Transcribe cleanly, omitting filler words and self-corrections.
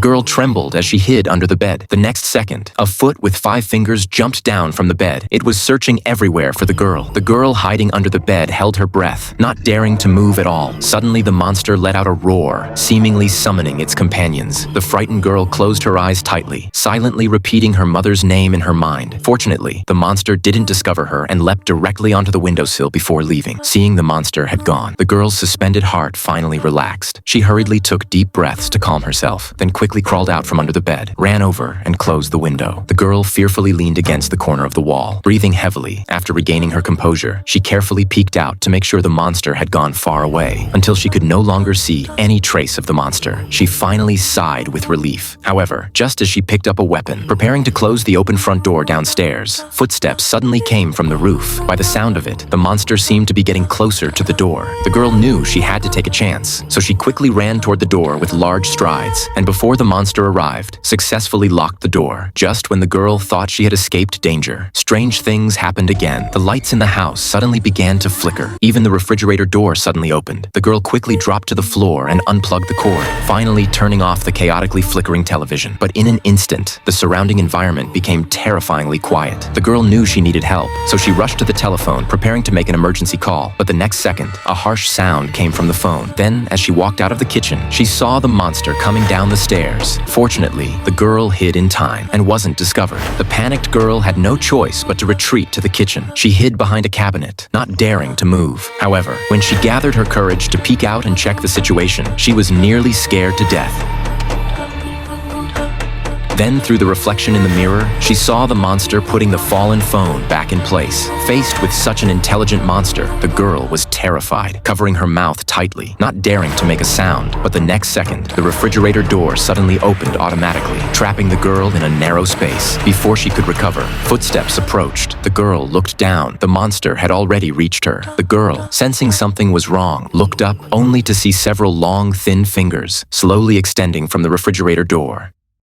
girl trembled as she hid under the bed. The next second, a foot with 5 fingers jumped down from the bed. It was searching everywhere for the girl. The girl hiding under the bed held her breath, not daring to move at all. Suddenly, the monster let out a roar, seemingly summoning its companions. The frightened girl closed her eyes tightly, silently repeating her mother's name in her mind. Fortunately, the monster didn't discover her and leapt directly onto the windowsill before leaving. Seeing the monster had gone, the girl's suspended heart finally relaxed. She hurriedly took deep breaths to calm herself, then quickly crawled out from under the bed, ran over, and closed the window. The girl fearfully leaned against the corner of the wall, breathing heavily. After regaining her composure, she carefully peeked out to make sure the monster had gone far away, until she could no longer see any trace of the monster. She finally sighed with relief. However, just as she picked up a weapon, preparing to close the open front door downstairs, footsteps suddenly came from the roof. By the sound of it, the monster seemed to be getting closer to the door. The girl knew she had to take a chance, so she quickly ran toward the door with large strides, and before the monster arrived, successfully locked the door. Just when the girl thought she had escaped danger, strange things happened again. The lights in the house suddenly began to flicker. Even the refrigerator door suddenly opened. The girl quickly dropped to the floor and unplugged the cord, finally turning off the chaotically flickering television. But in an instant, the surrounding environment became terrifyingly quiet. The girl knew she needed help, so she rushed to the telephone, preparing to make an emergency call. But the next second, a harsh sound came from the phone. Then, as she walked out of the kitchen, she saw the monster coming down the stairs. Fortunately, the girl hid in time and wasn't discovered. The panicked girl had no choice but to retreat to the kitchen. She hid behind a cabinet, not daring to move. However, when she gathered her courage to peek out and check the situation, she was nearly scared to death. Then, through the reflection in the mirror, she saw the monster putting the fallen phone back in place. Faced with such an intelligent monster, the girl was terrified, covering her mouth tightly, not daring to make a sound. But the next second, the refrigerator door suddenly opened automatically, trapping the girl in a narrow space. Before she could recover, footsteps approached. The girl looked down. The monster had already reached her. The girl, sensing something was wrong, looked up only to see several long, thin fingers slowly extending from the refrigerator door.